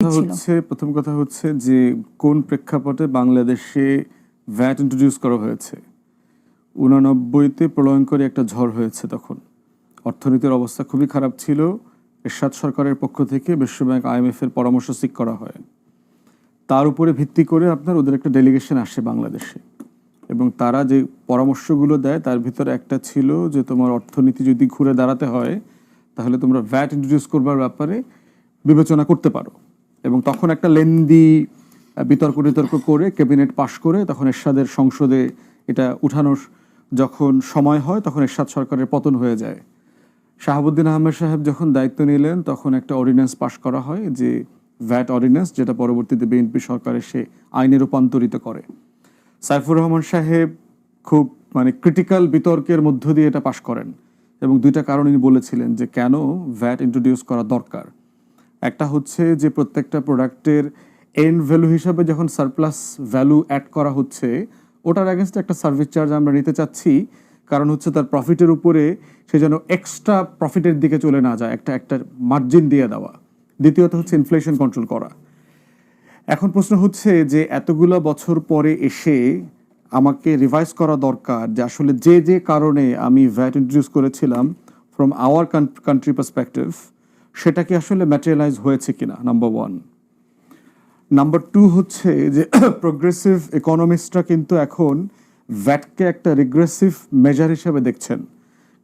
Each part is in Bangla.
ছিল। প্রথম কথা হচ্ছে যে কোন প্রেক্ষাপটে বাংলাদেশে ভ্যাট ইন্ট্রোডিউস করা হয়েছে। 89-তে প্রলয়ঙ্করী একটা ঝড় হয়েছে। তখন অর্থনীতির অবস্থা খুবই খারাপ ছিল। এরশাদ সরকারের পক্ষ থেকে বিশ্বব্যাংক IMF এর পরামর্শ সিক করা হয়। তার উপরে ভিত্তি করে ওদের একটা ডেলিগেশন আসে বাংলাদেশে, এবং তারা যে পরামর্শগুলো দেয় তার ভিতরে একটা ছিল যে তোমার অর্থনীতি যদি ঘুরে দাঁড়াতে হয় তাহলে তোমরা ভ্যাট ইন্ট্রোডিউস করবার ব্যাপারে বিবেচনা করতে পারো। এবং তখন একটা লেন্দি বিতর্ক করে ক্যাবিনেট পাশ করে তখন এরশাদের সংসদে এটা উঠানোর যখন সময় হয় তখন এরশাদ সরকারের পতন হয়ে যায়। শাহাবুদ্দিন আহমেদ সাহেব যখন দায়িত্ব নিলেন তখন একটা অর্ডিন্যান্স পাশ করা হয়, যে ভ্যাট অর্ডিন্যান্স, যেটা পরবর্তীতে বিএনপি সরকারের সে আইনে রূপান্তরিত করে। সাইফুর রহমান সাহেব খুব ক্রিটিক্যাল বিতর্কের মধ্য দিয়ে এটা পাশ করেন, এবং দুইটা কারণ উনি বলেছিলেন যে কেন ভ্যাট ইন্ট্রোডিউস করা দরকার। একটা হচ্ছে যে প্রত্যেকটা প্রোডাক্টের এন্ড ভ্যালু হিসাবে যখন সারপ্লাস ভ্যালু অ্যাড করা হচ্ছে ওটার অ্যাগেনস্টে একটা সার্ভিস চার্জ আমরা নিতে চাচ্ছি, কারণ হচ্ছে তার প্রফিটের উপরে সে যেন এক্সট্রা প্রফিটের দিকে চলে না যায়, একটা মার্জিন দিয়ে দেওয়া। দ্বিতীয়ত হচ্ছে ইনফ্লেশন কন্ট্রোল করা। এখন প্রশ্ন হচ্ছে যে এতগুলো বছর পরে এসে আমাকে রিভাইজ করা দরকার যে আসলে যে কারণে আমি ভ্যাট ইন্ট্রোডিউস করেছিলাম ফ্রম আওয়ার কান্ট্রি পার্সপেক্টিভ সেটা কি আসলে ম্যাটেরিয়ালাইজ হয়েছে কিনা, নাম্বার ওয়ান। নাম্বার টু হচ্ছে যে প্রোগ্রেসিভ ইকোনমিস্টরা কিন্তু এখন ভ্যাটকে একটা রিগ্রেসিভ মেজার হিসেবে দেখছেন।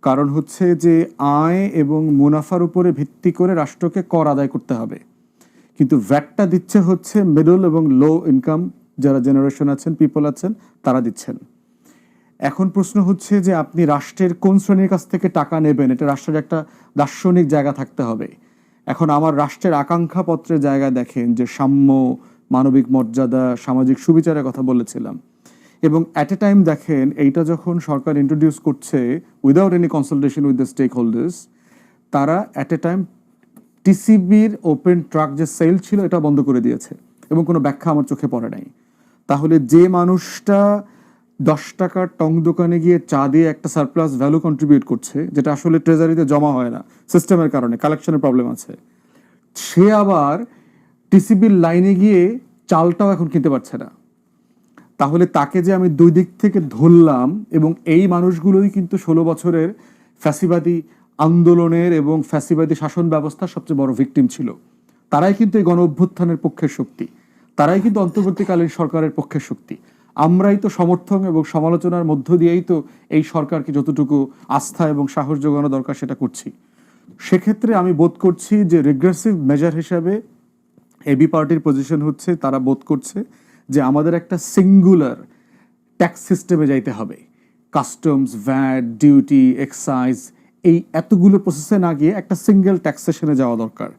কারণ হচ্ছে যে আয় এবং মুনাফার উপরে ভিত্তি করে রাষ্ট্রকে কর আদায় করতে হবে, কিন্তু ভ্যাটটা দিচ্ছে হচ্ছে মিডল এবং লো ইনকাম যারা জেনারেশন আছেন, পিপল আছেন, তারা দিচ্ছেন। এখন প্রশ্ন হচ্ছে যে আপনি রাষ্ট্রের কোন শ্রেণীর কাছ থেকে টাকা নেবেন, এটা রাষ্ট্রের একটা দার্শনিক জায়গা থাকতে হবে। এখন আমার রাষ্ট্রের আকাঙ্ক্ষা পত্রের জায়গায় দেখেন যে সাম্য, মানবিক মর্যাদা, সামাজিক সুবিচারের কথা বলেছিলাম, এবং অ্যাট এ টাইম দেখেন এইটা যখন সরকার ইন্ট্রোডিউস করছে without any consultation with the stakeholders, তারা অ্যাট এ টাইম টিসিবির ওপেন ট্রাক যে সেল ছিল এটা বন্ধ করে দিয়েছে, এবং কোনো ব্যাখ্যা আমার চোখে পড়ে নাই। তাহলে যে মানুষটা 10 টাকার টং দোকানে গিয়ে চা দিয়ে একটা সারপ্লাস ভ্যালু কন্ট্রিবিউট করছে, যেটা আসলে ট্রেজারিতে জমা হয় না, সিস্টেমের কারণে কালেকশনের প্রবলেম আছে, সে আবার টিসিবির লাইনে গিয়ে চালটাও এখন কিনতে পারছে না। তাহলে তাকে যে আমি দুই দিক থেকে ধরলাম, এবং এই মানুষগুলোই কিন্তু 16 বছরের ফ্যাসিবাদী আন্দোলনের এবং ফ্যাসিবাদী শাসন ব্যবস্থার সবচেয়ে বড় ভিকটিম ছিল। তারাই কিন্তু এই গণ অভ্যুত্থানের পক্ষের শক্তি, তারাই কিন্তু অন্তর্বর্তীকালীন সরকারের পক্ষের শক্তি। আমরাই তো সমর্থন এবং সমালোচনার মধ্য দিয়েই তো এই সরকারকে যতটুকু আস্থা এবং সাহস যোগানো দরকার সেটা করছি। সেক্ষেত্রে আমি বোধ করছি যে রিগ্রেসিভ মেজার হিসাবে এবি পার্টির পজিশন হচ্ছে তারা বোধ করছে যে আমাদের একটা সিঙ্গুলার ট্যাক্স সিস্টেমে যাইতে হবে। কাস্টমস, ভ্যাট, ডিউটি, এক্সাইজ, এই এতগুলো প্রসেসে না গিয়ে একটা সিঙ্গেল ট্যাক্সেশনে যাওয়া দরকার।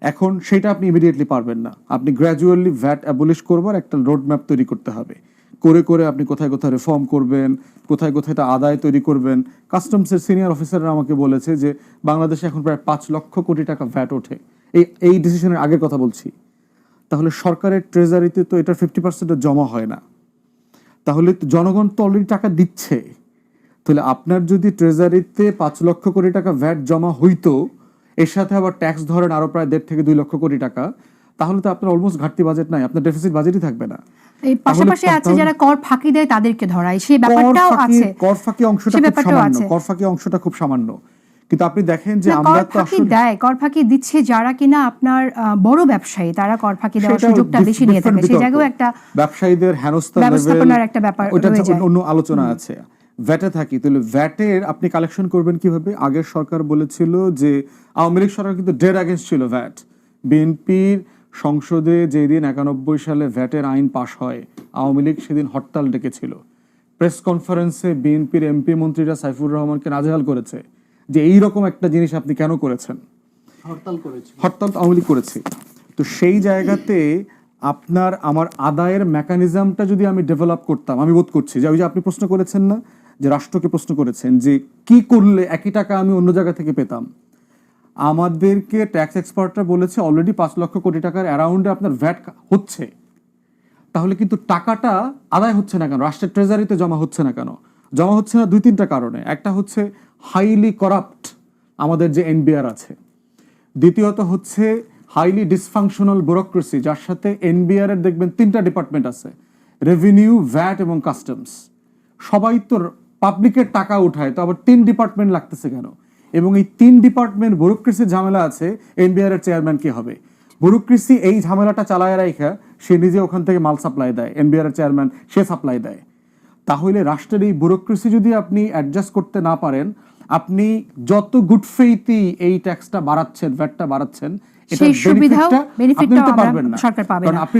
এখন সেটা আপনি ইমিডিয়েটলি পারবেন না, আপনি গ্র্যাজুয়ালি ভ্যাট অ্যাবলিশ করবার একটা রোড ম্যাপ তৈরি করতে হবে। করে আপনি কোথায় কোথায় রিফর্ম করবেন, কোথায় কোথায় এটা আদায় তৈরি করবেন। কাস্টমসের সিনিয়র অফিসাররা আমাকে বলেছে যে বাংলাদেশে এখন প্রায় 5 লক্ষ কোটি টাকা ভ্যাট ওঠে, এই ডিসিশনের আগের কথা বলছি। তাহলে সরকারের ট্রেজারিতে তো এটা 50% জমা হয় না। তাহলে জনগণ তো অলরেডি টাকা দিচ্ছে। তাহলে আপনার যদি ট্রেজারিতে 5 লক্ষ কোটি টাকা ভ্যাট জমা হইতো, এর সাথে আবার ট্যাক্স ধরেন আরো প্রায় 1.5 থেকে 2 লক্ষ কোটি টাকা, তাহলে তো আপনার অলমোস্ট ঘাটতি বাজেট নাই, আপনার ডেফিসিট বাজেটই থাকবে না। এই পাশাপাশি আছে যারা কর ফাঁকি দেয় তাদেরকে ধরায়, সেই ব্যাপারটাও আছে। কর ফাঁকি অংশটা খুব সামান্য, কর ফাঁকি অংশটা খুব সামান্য, কিন্তু আপনি দেখেন যে আমরা তো আসলে কর ফাঁকি দিচ্ছে যারা কিনা আপনার বড় ব্যবসায়ী, তারা কর ফাঁকি দেওয়ার সুযোগটা বেশি নিয়ে থাকে। সেই জায়গায় একটা ব্যবসায়ীদের হেনস্থা লেভেল, একটা ব্যাপার ওটা অন্য আলোচনা আছে। ভ্যাটে থাকি, তাহলে ভ্যাটের আপনি কালেকশন করবেন কিভাবে? আগের সরকার বলেছিল যে আওয়ামী লীগ সরকার কিন্তু ডেড এগেইনস্ট ছিল ভ্যাট। বিএনপির সংসদে যেদিন 91 সালে ভ্যাটের আইন পাশ হয়, আওয়ামী লীগ সেদিন হরতাল ডেকেছিল। প্রেস কনফারেন্সে বিএনপির এমপি মন্ত্রীরা সাইফুর রহমানকে নাজেহাল করেছে যে এইরকম একটা জিনিস আপনি কেন করেছেন। হরতাল আওয়ামী লীগ করেছে। তো সেই জায়গাতে আপনার আমার আদায়ের মেকানিজমটা যদি আমি ডেভেলপ করতাম, আমি বোধ করছি যে ওই যে আপনি প্রশ্ন করেছেন না, যে রাষ্ট্রকে প্রশ্ন করেছেন যে কি করলে একই টাকা আমি অন্য জায়গা থেকে পেতাম। আমাদেরকে ট্যাক্স এক্সপার্টরা বলেছে অলরেডি 5 লক্ষ কোটি টাকার অ্যারাউন্ডে আপনার ভ্যাট হচ্ছে, তাহলে কিন্তু টাকাটা আদায় হচ্ছে না কেন, রাষ্ট্রের ট্রেজারিতে জমা হচ্ছে না কেন? জমা হচ্ছে না 2-3টা কারণে। একটা হচ্ছে হাইলি করাপ্ট আমাদের যে এনবিআর আছে, দ্বিতীয়ত হচ্ছে হাইলি ডিসফাংশনাল ব্যুরোক্রেসি, যার সাথে এনবিআর এর দেখবেন 3টা ডিপার্টমেন্ট আছে, রেভিনিউ, ভ্যাট এবং কাস্টমস। সবাই তো পাবলিকের টাকা উঠায়, তো আবার 3 ডিপার্টমেন্ট লাগতেছে কেন? এবং এই 3 ডিপার্টমেন্ট ব্যুরোক্রেসি ঝামেলা আছে, এনবিআর এর চেয়ারম্যান কি হবে? ব্যুরোক্রেসি এই ঝামেলাটা চালায় রাখা, সে নিজে ওখান থেকে মাল সাপ্লাই দেয়, এনবিআর এর চেয়ারম্যান সে সাপ্লাই দেয়। তাহলে রাষ্ট্রের এই ব্যুরোক্রেসি যদি আপনি অ্যাডজাস্ট করতে না পারেন, আপনি যত গুড ফেইথই এই ট্যাক্সটা বাড়াচ্ছেন, ভ্যাটটা বাড়াচ্ছেন, সেই সুবিধাও আপনি বেনিফিটটাও নিতে পারবেন না, সরকার পাবে কারণ না। আপনি